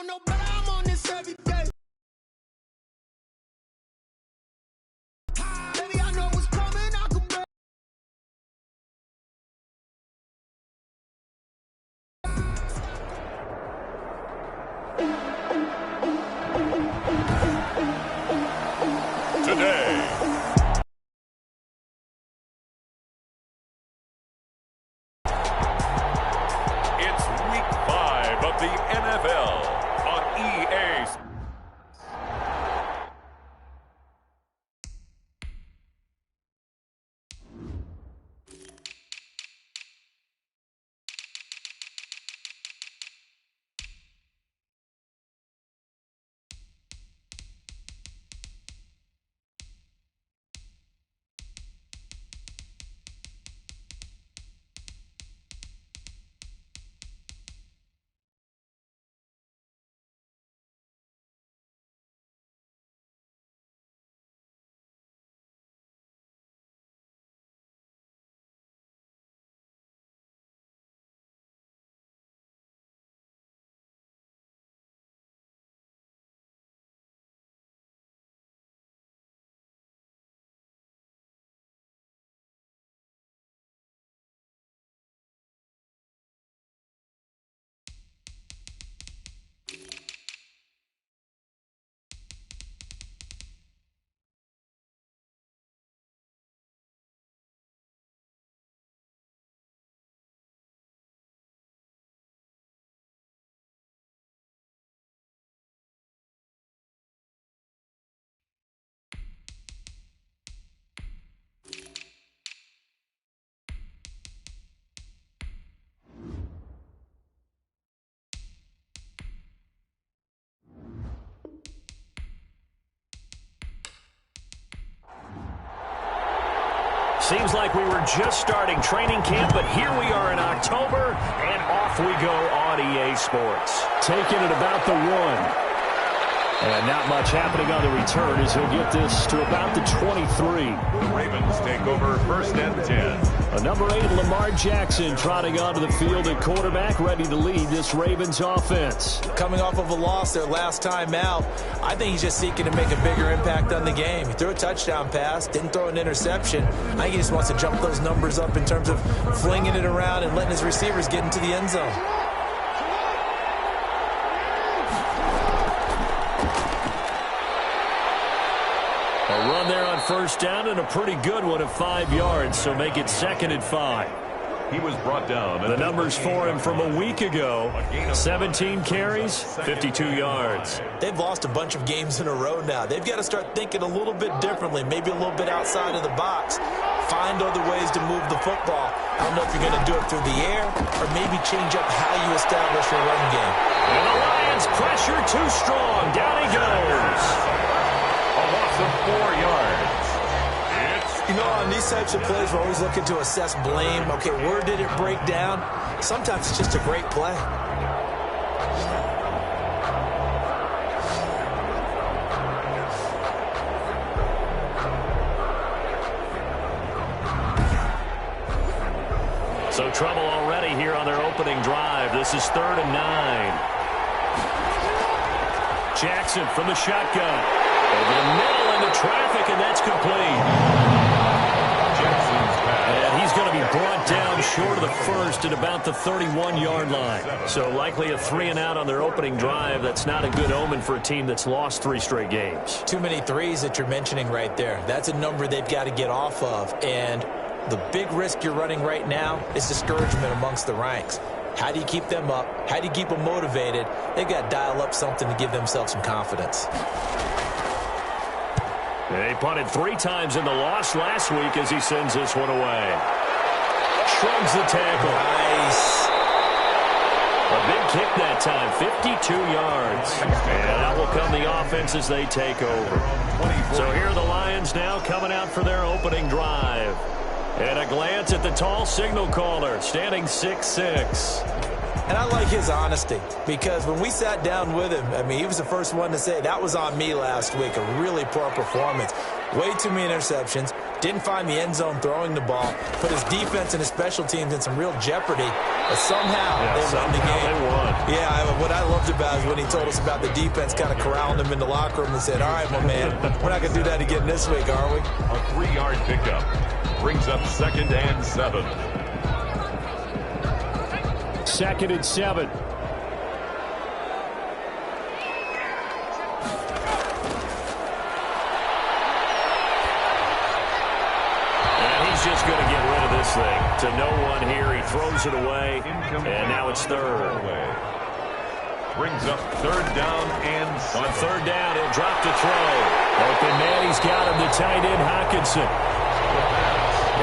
don't know, but I'm on this every day. Baby, I know what's coming, I can bet. Today, it's Week 5 of the NFL on EA. Seems like we were just starting training camp, but here we are in October, and off we go on EA Sports. Taking it about the 1. And not much happening on the return as he'll get this to about the 23. The Ravens take over 1st and 10. A number 8, Lamar Jackson, trotting onto the field at quarterback, ready to lead this Ravens offense. Coming off of a loss their last time out, I think he's just seeking to make a bigger impact on the game. He threw a touchdown pass, didn't throw an interception. I think he just wants to jump those numbers up in terms of flinging it around and letting his receivers get into the end zone. A run there on 1st down and a pretty good one of 5 yards, so make it 2nd and 5. He was brought down. The numbers for him from a week ago, 17 carries, 52 yards. They've lost a bunch of games in a row now. They've got to start thinking a little bit differently, maybe a little bit outside of the box. Find other ways to move the football. I don't know if you're going to do it through the air or maybe change up how you establish your run game. And the Lions pressure too strong. Down he goes. A loss of 4 yards. You know, on these types of plays, we're always looking to assess blame. Okay, where did it break down? Sometimes it's just a great play. So trouble already here on their opening drive. This is 3rd and 9. Jackson from the shotgun. Over the middle into traffic, and that's complete. And he's going to be brought down short of the 1st at about the 31-yard line. So likely a 3-and-out on their opening drive. That's not a good omen for a team that's lost 3 straight games. Too many threes that you're mentioning right there. That's a number they've got to get off of. And the big risk you're running right now is discouragement amongst the ranks. How do you keep them up? How do you keep them motivated? They've got to dial up something to give themselves some confidence. They punted 3 times in the loss last week as he sends this one away. Shrugs the tackle. Nice. A big kick that time, 52 yards. And out will come the offense as they take over. So here are the Lions now coming out for their opening drive. And a glance at the tall signal caller, standing 6'6". And I like his honesty, because when we sat down with him, I mean, he was the first one to say, that was on me last week, a really poor performance. Way too many interceptions, didn't find the end zone throwing the ball, put his defense and his special teams in some real jeopardy. But somehow they won the game. They won. Yeah, what I loved about is when he told us about the defense kind of corralling him in the locker room and said, all right, my man, we're not going to do that again this week, are we? A 3-yard pickup brings up 2nd and 7. 2nd and 7. Just going to get rid of this thing. To no one here. He throws it away. And now it's 3rd. Brings up 3rd down and 7. On 3rd down, he'll drop to throw. Open man, he's got him, the tight end, Hockenson.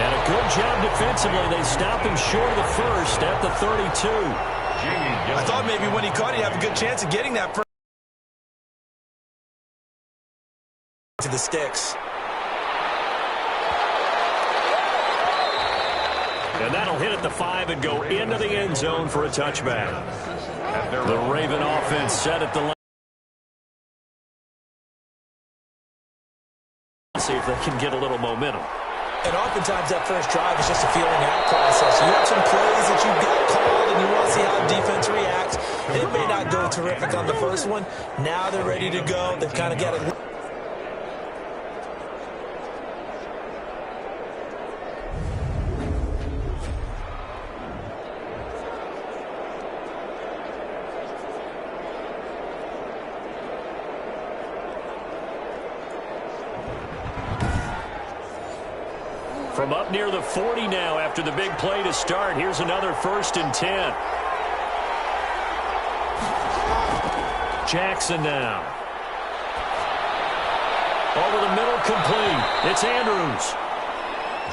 And a good job defensively. They stop him short of the first at the 32. I thought maybe when he caught it, he'd have a good chance of getting that first to the sticks. And that'll hit at the 5 and go into the end zone for a touchback. The Raven offense set at the line. See if they can get a little momentum. And oftentimes that first drive is just a feeling out process. You have some plays that you've got called and you want to see how defense reacts. It may not go terrific on the first one. Now they're ready to go. They've kind of got it. From up near the 40 now after the big play to start. Here's another 1st and 10. Jackson now. Over the middle, complete. It's Andrews.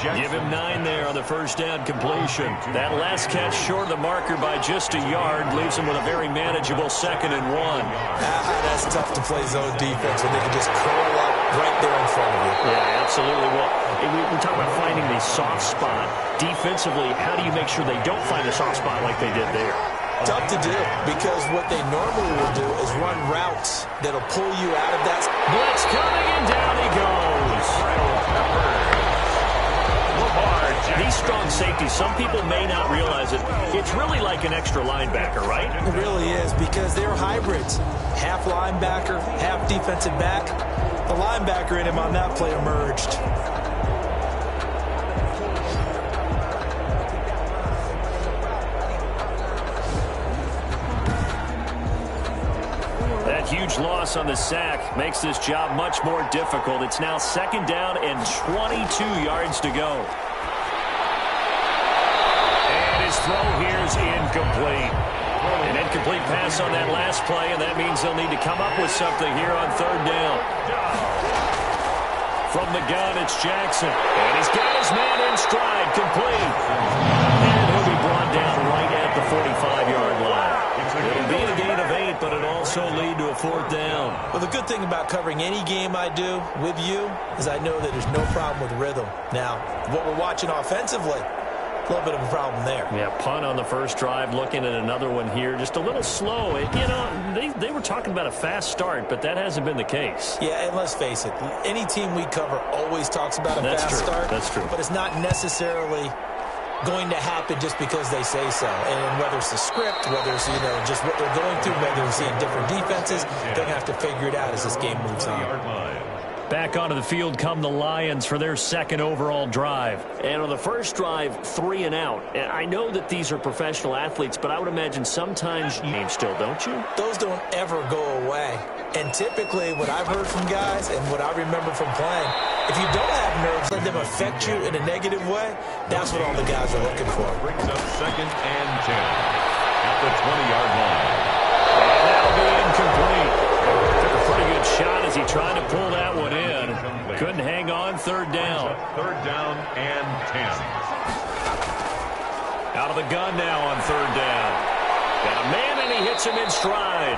Give him 9 there on the first down completion. That last catch short of the marker by just a yard leaves him with a very manageable 2nd and 1. That's tough to play zone defense when they can just curl up right there in front of you. Yeah, absolutely. Well, we talk about finding the soft spot. Defensively, how do you make sure they don't find a soft spot like they did there? Tough to do because what they normally will do is run routes that'll pull you out of that. Blitz coming and down he goes. These strong safeties, some people may not realize it. It's really like an extra linebacker, right? It really is because they're hybrids. Half linebacker, half defensive back. The linebacker in him on that play emerged. That huge loss on the sack makes this job much more difficult. It's now 2nd down and 22 yards to go. His throw here is incomplete. An incomplete pass on that last play, and that means they'll need to come up with something here on 3rd down. From the gun, it's Jackson. And he's got his man in stride, complete. And he'll be brought down right at the 45-yard line. It'll be a gain of 8, but it'll also lead to a 4th down. Well, the good thing about covering any game I do with you is I know that there's no problem with rhythm. Now, what we're watching offensively, a little bit of a problem there. Yeah, punt on the first drive, looking at another one here. Just a little slow. They were talking about a fast start, but that hasn't been the case. Yeah, and let's face it, any team we cover always talks about a fast start. That's true. But it's not necessarily going to happen just because they say so. And whether it's the script, whether it's, just what they're going through, whether they're seeing different defenses, they're going to have to figure it out as this game moves on. Back onto the field come the Lions for their 2nd overall drive. And on the first drive, 3 and out. And I know that these are professional athletes, but I would imagine sometimes you game still, don't you? Those don't ever go away. And typically what I've heard from guys and what I remember from playing, if you don't have nerves, let them affect you in a negative way, that's what all the guys are looking for. Brings up 2nd and 10 at the 20-yard line. And that'll be incomplete. Took a pretty good shot as he tried to pull that one in. Couldn't hang on. 3rd down. 3rd down and 10. Out of the gun now on 3rd down. Got a man and he hits him in stride.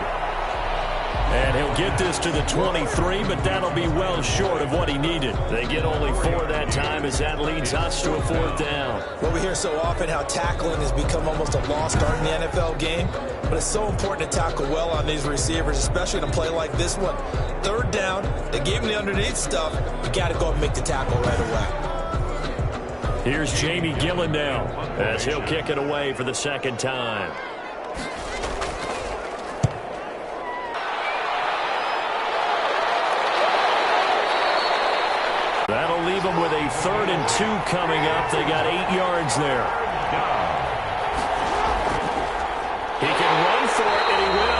And he'll get this to the 23, but that'll be well short of what he needed. They get only 4 that time as that leads us to a 4th down. Well, we hear so often how tackling has become almost a lost art in the NFL game, but it's so important to tackle well on these receivers, especially in a play like this one. 3rd down, they gave him the underneath stuff. You got to go and make the tackle right away. Here's Jamie Gillen now as he'll kick it away for the second time. That'll leave them with a 3rd and 2 coming up. They got 8 yards there. He can run for it, and he will.